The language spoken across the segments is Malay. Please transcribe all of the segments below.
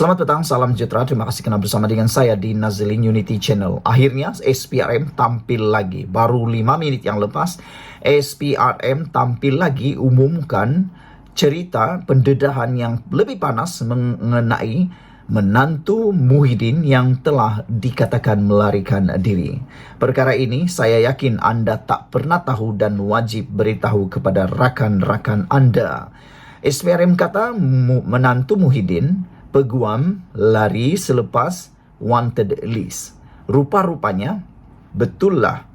Selamat petang, salam sejahtera. Terima kasih kerana bersama dengan saya di Nazilin Unity Channel. Akhirnya SPRM tampil lagi. Baru 5 menit yang lepas, SPRM tampil lagi umumkan cerita pendedahan yang lebih panas mengenai menantu Muhyiddin yang telah dikatakan melarikan diri. Perkara ini saya yakin anda tak pernah tahu dan wajib beritahu kepada rakan-rakan anda. SPRM kata menantu Muhyiddin peguam lari selepas wanted list. Rupa-rupanya betullah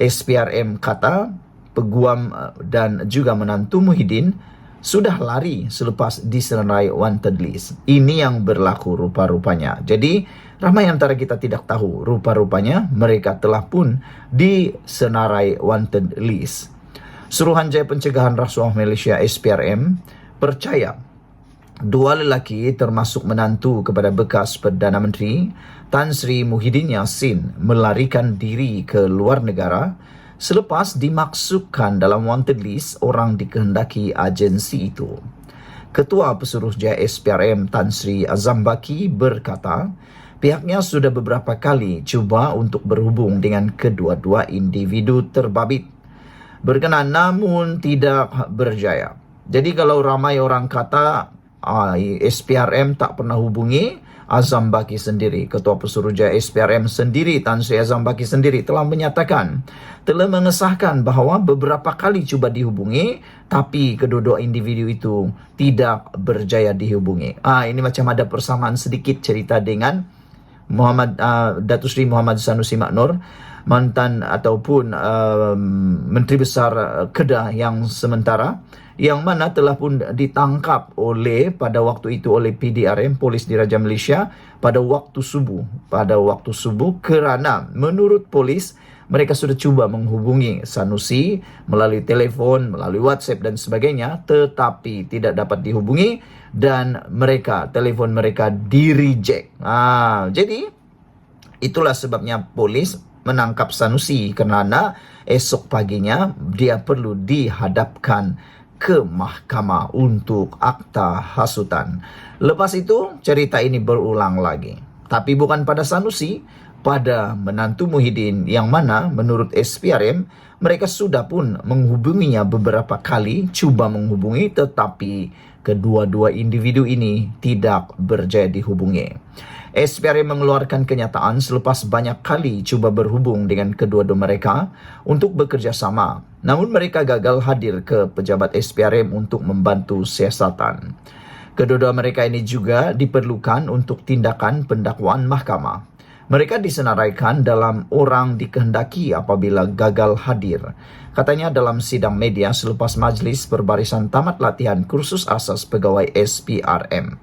SPRM kata peguam dan juga menantu Muhyiddin sudah lari selepas disenarai wanted list. Ini yang berlaku rupa-rupanya. Jadi ramai antara kita tidak tahu rupa-rupanya mereka telah pun disenarai wanted list. Suruhanjaya Pencegahan Rasuah Malaysia SPRM percaya dua lelaki termasuk menantu kepada bekas Perdana Menteri Tan Sri Muhyiddin Yassin melarikan diri ke luar negara selepas dimaksudkan dalam wanted list orang dikehendaki agensi itu. Ketua Pesuruhjaya SPRM Tan Sri Azam Baki berkata, pihaknya sudah beberapa kali cuba untuk berhubung dengan kedua-dua individu terbabit berkenan namun tidak berjaya. Jadi kalau ramai orang kata SPRM tak pernah hubungi, Azam Baki sendiri, Ketua Pesuruhjaya SPRM sendiri, Tan Sri Azam Baki sendiri telah menyatakan, telah mengesahkan bahawa beberapa kali cuba dihubungi tapi kedua-dua individu itu tidak berjaya dihubungi. Ini macam ada persamaan sedikit cerita dengan Datuk Seri Muhammad Sanusi Maknur, mantan ataupun Menteri Besar Kedah yang sementara, yang mana telah pun ditangkap pada waktu itu oleh PDRM, Polis Diraja Malaysia, pada waktu subuh kerana menurut polis mereka sudah cuba menghubungi Sanusi melalui telefon, melalui WhatsApp dan sebagainya, tetapi tidak dapat dihubungi dan telefon mereka di-reject. Jadi itulah sebabnya polis menangkap Sanusi kerana esok paginya dia perlu dihadapkan ke mahkamah untuk akta hasutan. Lepas itu, cerita ini berulang lagi. Tapi bukan pada Sanusi, pada menantu Muhyiddin yang mana menurut SPRM, mereka sudah pun menghubunginya beberapa kali, cuba menghubungi, tetapi kedua-dua individu ini tidak berjaya dihubungi. SPRM mengeluarkan kenyataan selepas banyak kali cuba berhubung dengan kedua-dua mereka untuk bekerjasama. Namun mereka gagal hadir ke pejabat SPRM untuk membantu siasatan. Kedua-dua mereka ini juga diperlukan untuk tindakan pendakwaan mahkamah. Mereka disenaraikan dalam orang dikehendaki apabila gagal hadir. Katanya dalam sidang media selepas majlis perbarisan tamat latihan kursus asas pegawai SPRM.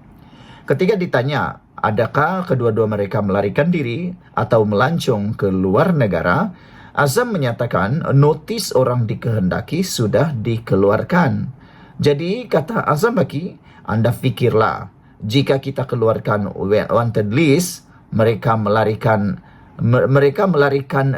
Ketika ditanya, adakah kedua-dua mereka melarikan diri atau melancong ke luar negara, Azam menyatakan notis orang dikehendaki sudah dikeluarkan. Jadi, kata Azam Baki, anda fikirlah, jika kita keluarkan wanted list, mereka melarikan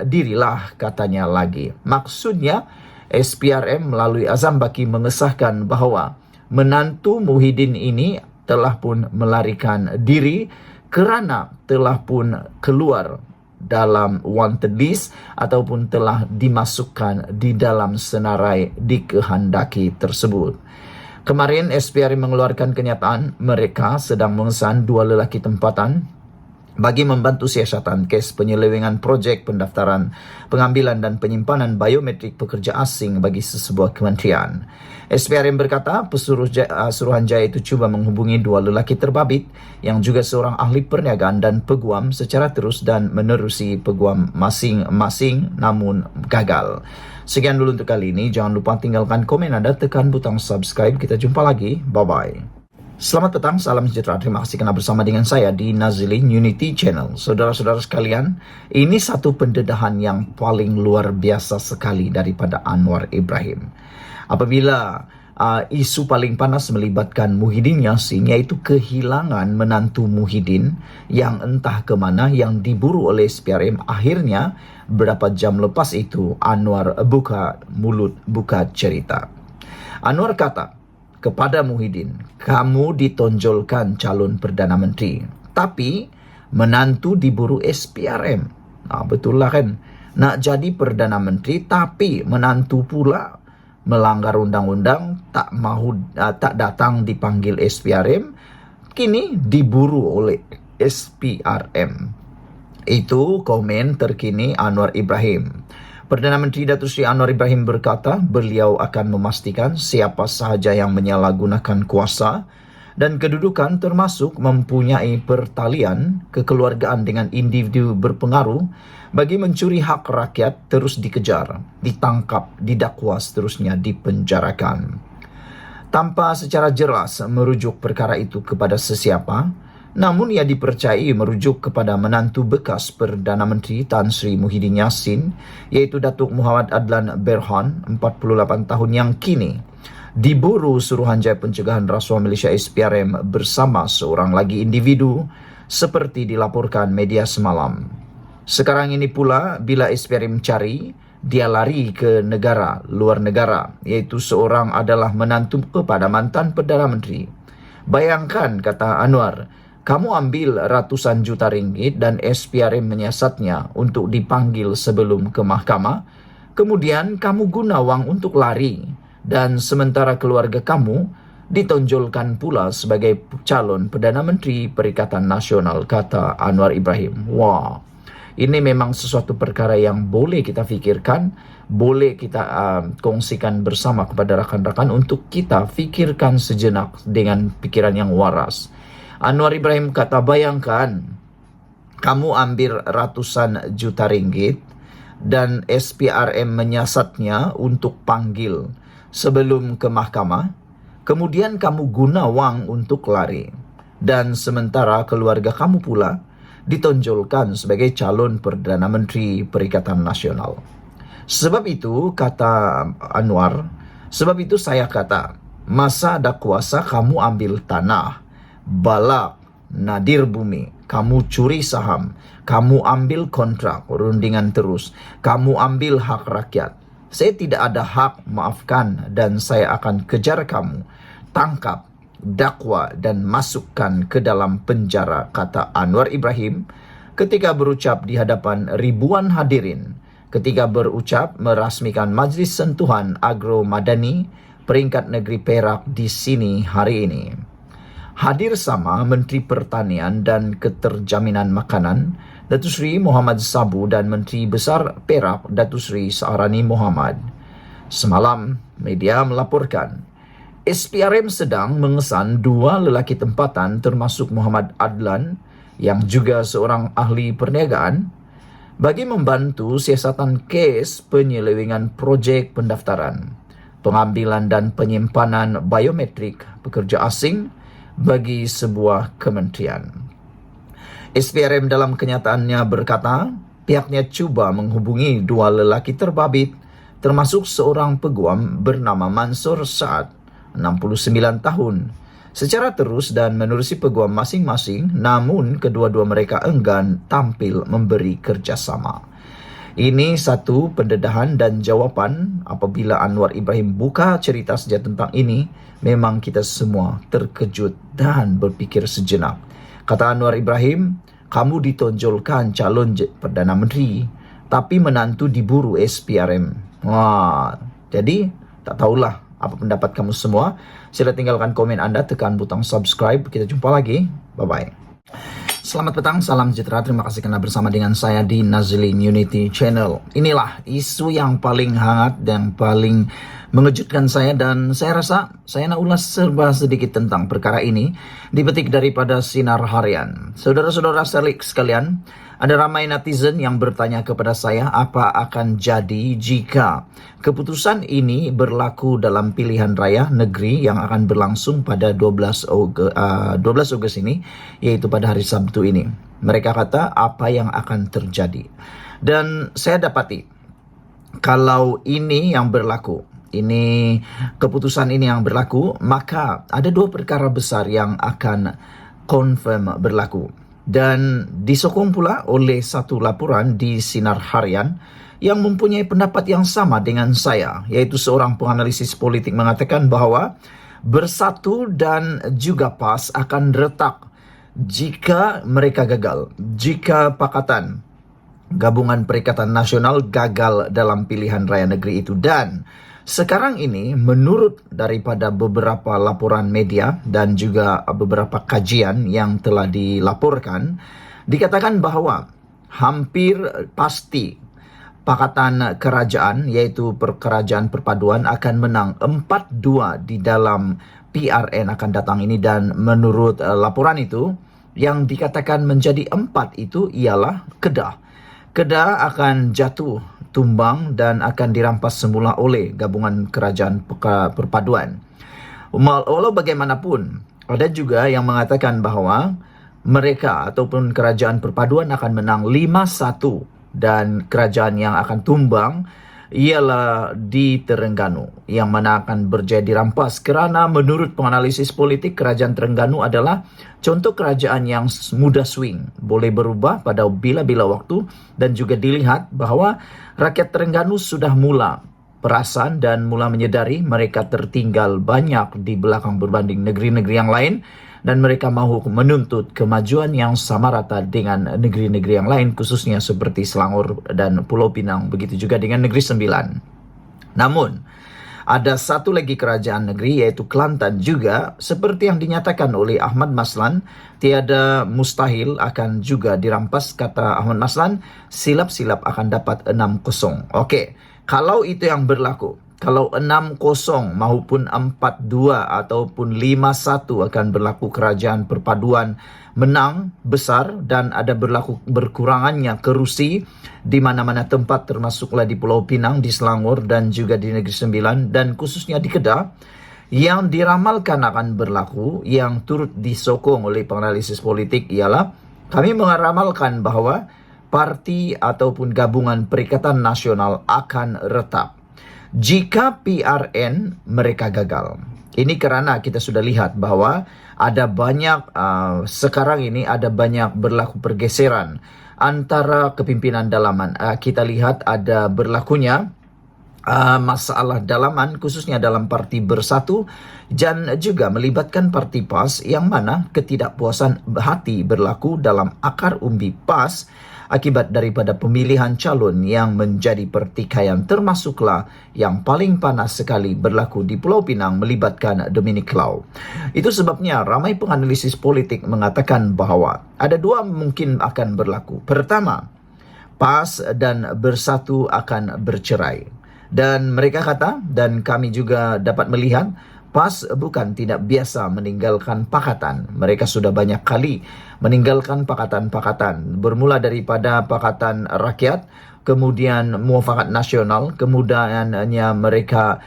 dirilah, katanya lagi. Maksudnya, SPRM melalui Azam Baki mengesahkan bahawa menantu Muhyiddin ini telah pun melarikan diri kerana telah pun keluar dalam wanted list ataupun telah dimasukkan di dalam senarai dikehendaki tersebut. Kemarin SPRM mengeluarkan kenyataan mereka sedang mengesan dua lelaki tempatan bagi membantu siasatan kes penyelewengan projek pendaftaran, pengambilan dan penyimpanan biometrik pekerja asing bagi sesebuah kementerian. SPRM berkata, Suruhanjaya itu cuba menghubungi dua lelaki terbabit yang juga seorang ahli perniagaan dan peguam secara terus dan menerusi peguam masing-masing namun gagal. Sekian dulu untuk kali ini. Jangan lupa tinggalkan komen anda, tekan butang subscribe. Kita jumpa lagi. Bye-bye. Selamat petang, salam sejahtera. Terima kasih kerana bersama dengan saya di Nazilin Unity Channel. Saudara-saudara sekalian, ini satu pendedahan yang paling luar biasa sekali daripada Anwar Ibrahim. Apabila isu paling panas melibatkan Muhyiddin Yassin, iaitu kehilangan menantu Muhyiddin yang entah ke mana, yang diburu oleh SPRM, akhirnya beberapa jam lepas itu Anwar buka mulut, buka cerita. Anwar kata, kepada Muhyiddin, kamu ditonjolkan calon Perdana Menteri, tapi menantu diburu SPRM. Betul lah kan? Nak jadi Perdana Menteri, tapi menantu pula melanggar undang-undang, tak datang dipanggil SPRM, kini diburu oleh SPRM. Itu komen terkini Anwar Ibrahim. Perdana Menteri Datuk Seri Anwar Ibrahim berkata beliau akan memastikan siapa sahaja yang menyalahgunakan kuasa dan kedudukan termasuk mempunyai pertalian kekeluargaan dengan individu berpengaruh bagi mencuri hak rakyat terus dikejar, ditangkap, didakwa seterusnya dipenjarakan. Tanpa secara jelas merujuk perkara itu kepada sesiapa, namun ia dipercayai merujuk kepada menantu bekas Perdana Menteri Tan Sri Muhyiddin Yassin, yaitu Datuk Muhammad Adlan Berhan, 48 tahun yang kini diburu Suruhanjaya Pencegahan Rasuah Malaysia SPRM bersama seorang lagi individu seperti dilaporkan media semalam. Sekarang ini pula bila SPRM cari, dia lari ke negara, luar negara, yaitu seorang adalah menantu kepada mantan Perdana Menteri. Bayangkan, kata Anwar, kamu ambil ratusan juta ringgit dan SPRM menyiasatnya untuk dipanggil sebelum ke mahkamah. Kemudian kamu guna wang untuk lari. Dan sementara keluarga kamu ditonjolkan pula sebagai calon Perdana Menteri Perikatan Nasional, kata Anwar Ibrahim. Wah, ini memang sesuatu perkara yang boleh kita fikirkan, boleh kita kongsikan bersama kepada rakan-rakan untuk kita fikirkan sejenak dengan pikiran yang waras. Anwar Ibrahim kata, bayangkan kamu ambil ratusan juta ringgit dan SPRM menyiasatnya untuk panggil sebelum ke mahkamah, kemudian kamu guna wang untuk lari, dan sementara keluarga kamu pula ditonjolkan sebagai calon Perdana Menteri Perikatan Nasional. Sebab itu, kata Anwar, sebab itu saya kata, masa ada kuasa kamu ambil tanah, balak, nadir bumi, kamu curi saham, kamu ambil kontrak, rundingan terus, kamu ambil hak rakyat. Saya tidak ada hak, maafkan, dan saya akan kejar kamu, tangkap, dakwa, dan masukkan ke dalam penjara, kata Anwar Ibrahim ketika berucap di hadapan ribuan hadirin, ketika berucap merasmikan Majlis Sentuhan Agro Madani peringkat negeri Perak di sini hari ini. Hadir sama Menteri Pertanian dan Keterjaminan Makanan Datuk Seri Muhammad Sabu dan Menteri Besar Perak Datuk Seri Saharani Muhammad. Semalam, media melaporkan SPRM sedang mengesan dua lelaki tempatan termasuk Muhammad Adlan yang juga seorang ahli perniagaan bagi membantu siasatan kes penyelewengan projek pendaftaran, pengambilan dan penyimpanan biometrik pekerja asing bagi sebuah kementerian. SPRM dalam kenyataannya berkata, pihaknya cuba menghubungi dua lelaki terbabit, termasuk seorang peguam bernama Mansur Saad, 69 tahun, secara terus dan menerusi peguam masing-masing, namun kedua-dua mereka enggan tampil memberi kerjasama. Ini satu pendedahan dan jawapan apabila Anwar Ibrahim buka cerita saja tentang ini, memang kita semua terkejut dan berpikir sejenak. Kata Anwar Ibrahim, kamu ditonjolkan calon Perdana Menteri, tapi menantu diburu SPRM. Wah, jadi tak tahulah apa pendapat kamu semua. Sila tinggalkan komen anda, tekan butang subscribe. Kita jumpa lagi. Bye-bye. Selamat petang, salam sejahtera. Terima kasih karena bersama dengan saya di Nazlin Unity Channel. Inilah isu yang paling hangat dan paling mengejutkan saya, dan saya rasa saya nak ulas serba sedikit tentang perkara ini dipetik daripada Sinar Harian. Saudara-saudara sekalian, ada ramai netizen yang bertanya kepada saya apa akan jadi jika keputusan ini berlaku dalam pilihan raya negeri yang akan berlangsung pada 12 Ogos ini, yaitu pada hari Sabtu ini. Mereka kata apa yang akan terjadi. Dan saya dapati kalau ini yang berlaku, ini keputusan ini yang berlaku, maka ada dua perkara besar yang akan confirm berlaku. Dan disokong pula oleh satu laporan di Sinar Harian yang mempunyai pendapat yang sama dengan saya, yaitu seorang penganalisis politik mengatakan bahawa Bersatu dan juga PAS akan retak jika mereka gagal. Jika Pakatan Gabungan Perikatan Nasional gagal dalam pilihan raya negeri itu. Dan sekarang ini menurut daripada beberapa laporan media dan juga beberapa kajian yang telah dilaporkan, dikatakan bahwa hampir pasti Pakatan Kerajaan, yaitu Kerajaan Perpaduan, akan menang 4-2 di dalam PRN akan datang ini. Dan menurut laporan itu, yang dikatakan menjadi 4 itu ialah Kedah. Kedah akan jatuh tumbang dan akan dirampas semula oleh Gabungan Kerajaan Perpaduan. Walau bagaimanapun, ada juga yang mengatakan bahwa mereka ataupun Kerajaan Perpaduan akan menang 5-1 dan kerajaan yang akan tumbang ialah di Terengganu, yang mana akan berjaya dirampas. Kerana menurut penganalisis politik, Kerajaan Terengganu adalah contoh kerajaan yang mudah swing, boleh berubah pada bila-bila waktu, dan juga dilihat bahwa rakyat Terengganu sudah mula perasan dan mula menyedari mereka tertinggal banyak di belakang berbanding negeri-negeri yang lain, dan mereka mahu menuntut kemajuan yang sama rata dengan negeri-negeri yang lain, khususnya seperti Selangor dan Pulau Pinang, begitu juga dengan Negeri Sembilan. Namun, ada satu lagi kerajaan negeri, yaitu Kelantan juga, seperti yang dinyatakan oleh Ahmad Maslan, tiada mustahil akan juga dirampas. Kata Ahmad Maslan, silap-silap akan dapat 6-0. Okey, kalau itu yang berlaku, kalau 6-0 maupun 4-2 ataupun 5-1 akan berlaku, Kerajaan Perpaduan menang besar dan ada berlaku berkurangannya kerusi di mana-mana tempat, termasuklah di Pulau Pinang, di Selangor dan juga di Negeri Sembilan dan khususnya di Kedah. Yang diramalkan akan berlaku, yang turut disokong oleh penganalisis politik, ialah kami meramalkan bahwa parti ataupun Gabungan Perikatan Nasional akan retak jika PRN mereka gagal. Ini kerana kita sudah lihat bahwa ada banyak sekarang ini ada banyak berlaku pergeseran antara kepimpinan dalaman. Kita lihat ada berlakunya masalah dalaman, khususnya dalam Parti Bersatu, dan juga melibatkan Parti PAS, yang mana ketidakpuasan hati berlaku dalam akar umbi PAS akibat daripada pemilihan calon yang menjadi pertikaian, termasuklah yang paling panas sekali berlaku di Pulau Pinang melibatkan Dominic Lau. Itu sebabnya ramai penganalisis politik mengatakan bahwa ada dua mungkin akan berlaku. Pertama, PAS dan Bersatu akan bercerai. Dan mereka kata, dan kami juga dapat melihat, PAS bukan tidak biasa meninggalkan pakatan. Mereka sudah banyak kali meninggalkan pakatan-pakatan. Bermula daripada Pakatan Rakyat, kemudian Muafakat Nasional, kemudiannya mereka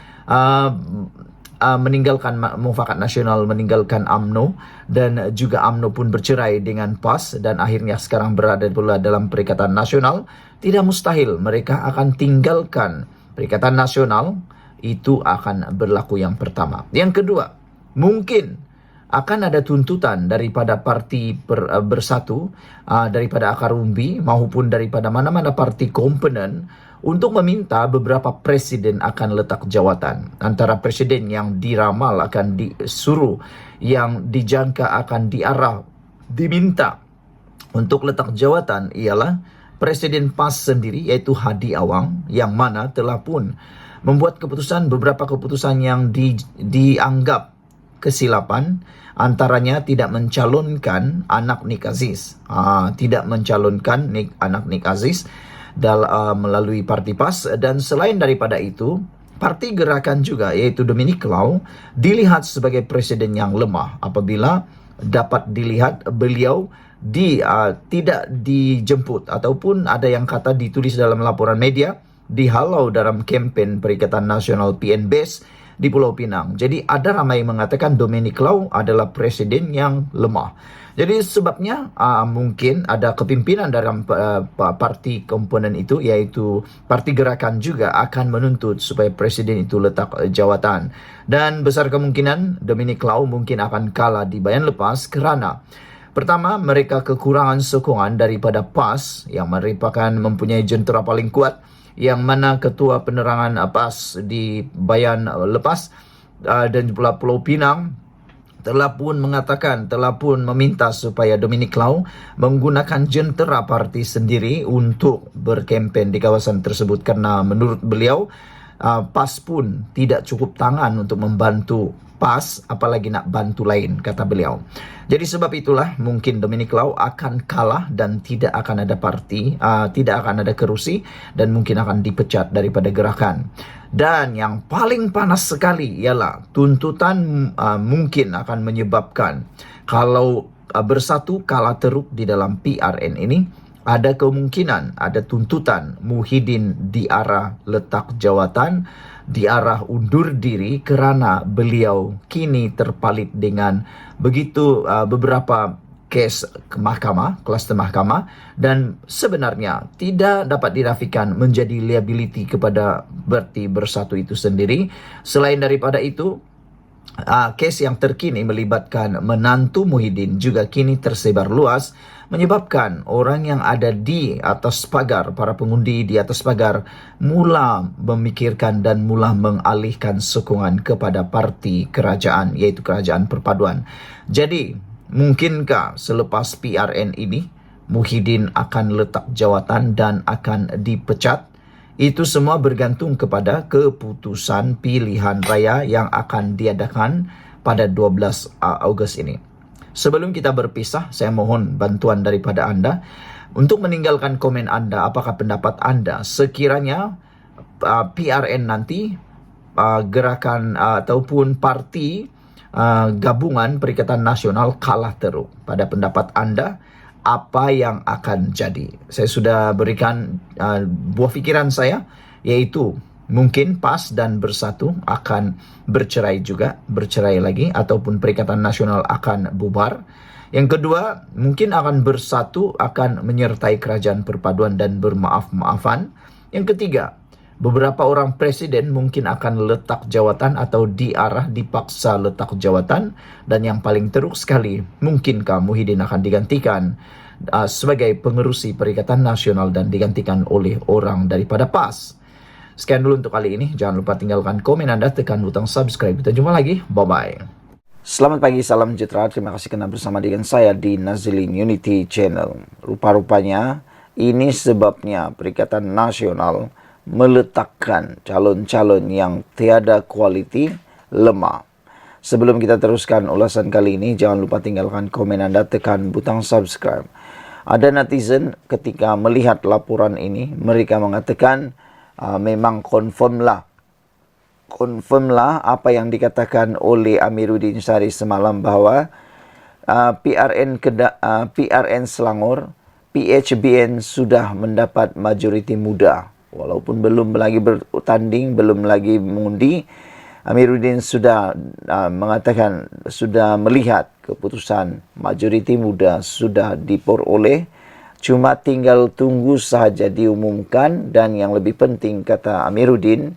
meninggalkan Muafakat Nasional, meninggalkan UMNO, dan juga UMNO pun bercerai dengan PAS dan akhirnya sekarang berada pula dalam Perikatan Nasional. Tidak mustahil mereka akan tinggalkan Perikatan Nasional. Itu akan berlaku yang pertama. Yang kedua, mungkin akan ada tuntutan daripada Parti Bersatu, daripada akar umbi maupun daripada mana-mana parti komponen untuk meminta beberapa presiden akan letak jawatan. Antara presiden yang diramal akan disuruh, yang dijangka akan diminta untuk letak jawatan ialah Presiden PAS sendiri, iaitu Hadi Awang, yang mana telah pun membuat beberapa keputusan yang dianggap kesilapan, antaranya tidak mencalonkan anak Nik Aziz. Tidak mencalonkan anak Nik Aziz melalui Parti PAS. Dan selain daripada itu, Parti Gerakan juga, iaitu Dominic Lau, dilihat sebagai presiden yang lemah apabila dapat dilihat beliau tidak dijemput, ataupun ada yang kata ditulis dalam laporan media, dihalau dalam kempen Perikatan Nasional PNBes di Pulau Pinang. Jadi ada ramai mengatakan Dominic Lau adalah presiden yang lemah. Jadi sebabnya mungkin ada kepimpinan dalam parti komponen itu, yaitu Parti Gerakan juga akan menuntut supaya presiden itu letak jawatan. Dan besar kemungkinan Dominic Lau mungkin akan kalah di bayan lepas kerana pertama, mereka kekurangan sokongan daripada PAS yang merupakan mempunyai jentera paling kuat, yang mana ketua penerangan PAS di bayan lepas dan pula Pulau Pinang telah pun meminta supaya Dominic Lau menggunakan jentera parti sendiri untuk berkempen di kawasan tersebut, karena menurut beliau PAS pun tidak cukup tangan untuk membantu PAS, apalagi nak bantu lain, kata beliau. Jadi sebab itulah mungkin Dominic Lau akan kalah dan tidak akan ada tidak akan ada kerusi, dan mungkin akan dipecat daripada gerakan. Dan yang paling panas sekali ialah tuntutan mungkin akan menyebabkan kalau Bersatu kalah teruk di dalam PRN ini, ada kemungkinan ada tuntutan Muhyiddin diarah letak jawatan, diarah undur diri kerana beliau kini terpalit dengan begitu beberapa kes ke mahkamah, kluster mahkamah, dan sebenarnya tidak dapat dinafikan menjadi liability kepada Parti Bersatu itu sendiri. Selain daripada itu, kes yang terkini melibatkan menantu Muhyiddin juga kini tersebar luas, menyebabkan orang yang ada di atas pagar, para pengundi di atas pagar, mula memikirkan dan mula mengalihkan sokongan kepada parti kerajaan, yaitu Kerajaan Perpaduan. Jadi, mungkinkah selepas PRN ini Muhyiddin akan letak jawatan dan akan dipecat? Itu semua bergantung kepada keputusan pilihan raya yang akan diadakan pada 12 Ogos ini. Sebelum kita berpisah, saya mohon bantuan daripada anda untuk meninggalkan komen anda. Apakah pendapat anda sekiranya PRN nanti gerakan ataupun parti gabungan Perikatan Nasional kalah teruk? Pada pendapat anda, apa yang akan jadi? Saya sudah berikan buah fikiran saya, yaitu mungkin PAS dan Bersatu akan bercerai lagi, ataupun Perikatan Nasional akan bubar. Yang kedua, mungkin akan Bersatu akan menyertai Kerajaan Perpaduan dan bermaaf-maafan. Yang ketiga, beberapa orang presiden mungkin akan letak jawatan atau dipaksa letak jawatan. Dan yang paling teruk sekali, mungkinkah Muhyiddin akan digantikan sebagai pengerusi Perikatan Nasional dan digantikan oleh orang daripada PAS. Sekian dulu untuk kali ini. Jangan lupa tinggalkan komen anda, tekan butang subscribe. Kita jumpa lagi. Bye-bye. Selamat pagi, salam sejahtera. Terima kasih kerana bersama dengan saya di Nazilin Unity Channel. Rupa-rupanya ini sebabnya Perikatan Nasional meletakkan calon-calon yang tiada kualiti, lemah. Sebelum kita teruskan ulasan kali ini, jangan lupa tinggalkan komen anda, tekan butang subscribe. Ada netizen ketika melihat laporan ini, mereka mengatakan memang confirm lah apa yang dikatakan oleh Amiruddin Syarif semalam, bahawa PRN Selangor, PHBN sudah mendapat majoriti muda. Walaupun belum lagi bertanding, belum lagi mengundi, Amiruddin sudah mengatakan, sudah melihat keputusan majoriti muda sudah diperoleh. Cuma tinggal tunggu sahaja diumumkan, dan yang lebih penting, kata Amiruddin,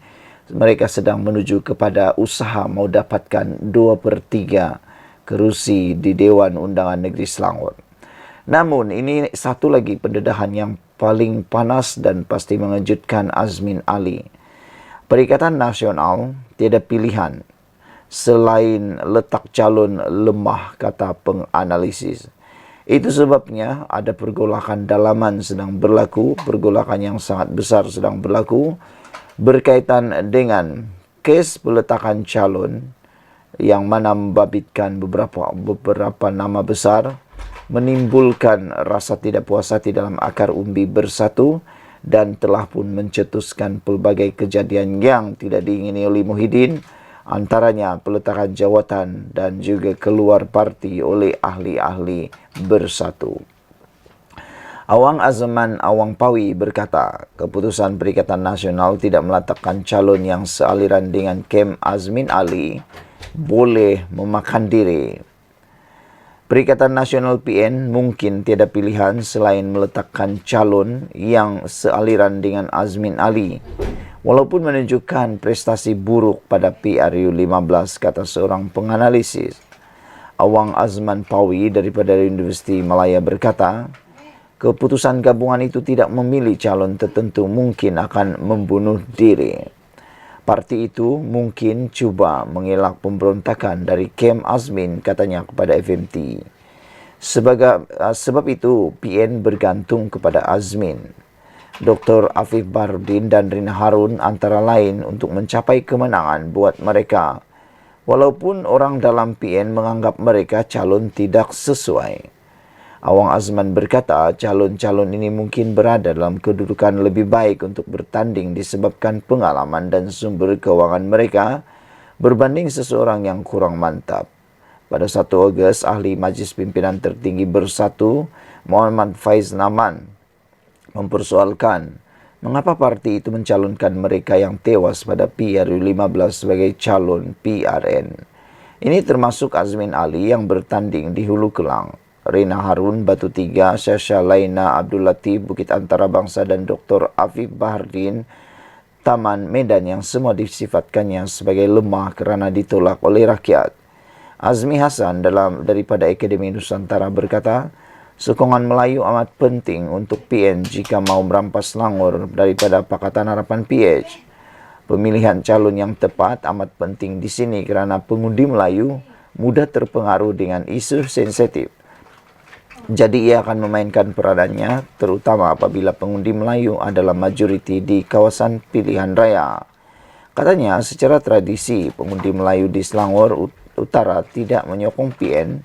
mereka sedang menuju kepada usaha mau dapatkan 2/3 kerusi di Dewan Undangan Negeri Selangor. Namun ini satu lagi pendedahan yang paling panas dan pasti mengejutkan Azmin Ali. Perikatan Nasional tiada pilihan selain letak calon lemah, kata penganalisis. Itu sebabnya ada pergolakan dalaman sedang berlaku, pergolakan yang sangat besar sedang berlaku berkaitan dengan kes peletakan calon yang mana membabitkan beberapa nama besar, menimbulkan rasa tidak puas hati dalam akar umbi Bersatu, dan telah pun mencetuskan pelbagai kejadian yang tidak diingini oleh Muhyiddin, antaranya peletakan jawatan dan juga keluar parti oleh ahli-ahli Bersatu. Awang Azman Awang Pawi berkata, keputusan Perikatan Nasional tidak meletakkan calon yang sealiran dengan kem Azmin Ali boleh memakan diri. Perikatan Nasional PN mungkin tiada pilihan selain meletakkan calon yang sealiran dengan Azmin Ali, walaupun menunjukkan prestasi buruk pada PRU 15, kata seorang penganalisis. Awang Azman Pawi daripada Universiti Malaya berkata, keputusan gabungan itu tidak memilih calon tertentu, mungkin akan membunuh diri. Parti itu mungkin cuba mengelak pemberontakan dari kem Azmin, katanya kepada FMT. Sebab itu, PN bergantung kepada Azmin. Dr. Afif Bahrudin dan Rina Harun antara lain untuk mencapai kemenangan buat mereka. Walaupun orang dalam PN menganggap mereka calon tidak sesuai. Awang Azman berkata calon-calon ini mungkin berada dalam kedudukan lebih baik untuk bertanding disebabkan pengalaman dan sumber keuangan mereka berbanding seseorang yang kurang mantap. Pada 1 Ogos, ahli Majlis Pimpinan Tertinggi Bersatu, Muhammad Faiz Naman, mempersoalkan mengapa parti itu mencalonkan mereka yang tewas pada PRU15 sebagai calon PRN. Ini termasuk Azmin Ali yang bertanding di Hulu Kelang, Rina Harun, Batu Tiga, Syasha Laina, Abdul Latif, Bukit Antara Bangsa, dan Dr. Afif Bahrudin, Taman Medan, yang semua disifatkannya sebagai lemah kerana ditolak oleh rakyat. Azmi Hasan daripada Akademi Nusantara berkata, sokongan Melayu amat penting untuk PN jika mau merampas Selangor daripada Pakatan Harapan PH. Pemilihan calon yang tepat amat penting di sini kerana pengundi Melayu mudah terpengaruh dengan isu sensitif. Jadi ia akan memainkan peranannya terutama apabila pengundi Melayu adalah majoriti di kawasan pilihan raya. Katanya secara tradisi pengundi Melayu di Selangor Utara tidak menyokong PN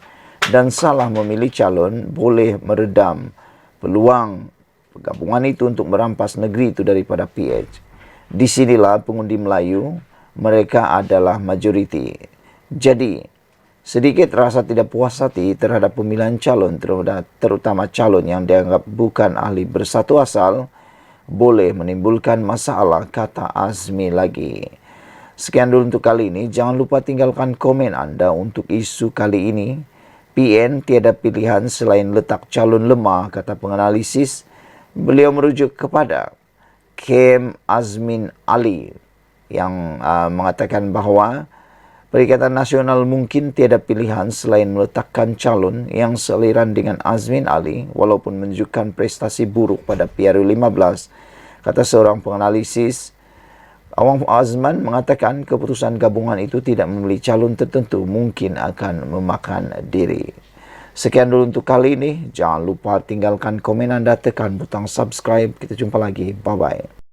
dan salah memilih calon boleh meredam peluang gabungan itu untuk merampas negeri itu daripada PH. Di sinilah pengundi Melayu mereka adalah majoriti. Jadi sedikit rasa tidak puas hati terhadap pemilihan calon terutama calon yang dianggap bukan ahli bersatu asal boleh menimbulkan masalah, kata Azmi lagi. Sekian dulu untuk kali ini. Jangan lupa tinggalkan komen anda untuk isu kali ini. PN tiada pilihan selain letak calon lemah, kata penganalisis. Beliau merujuk kepada kem Azmin Ali yang mengatakan bahawa Perikatan Nasional mungkin tiada pilihan selain meletakkan calon yang sealiran dengan Azmin Ali walaupun menunjukkan prestasi buruk pada PRU15. Kata seorang penganalisis, Awang Azman mengatakan keputusan gabungan itu tidak memilih calon tertentu mungkin akan memakan diri. Sekian dulu untuk kali ini. Jangan lupa tinggalkan komen anda, tekan butang subscribe. Kita jumpa lagi. Bye-bye.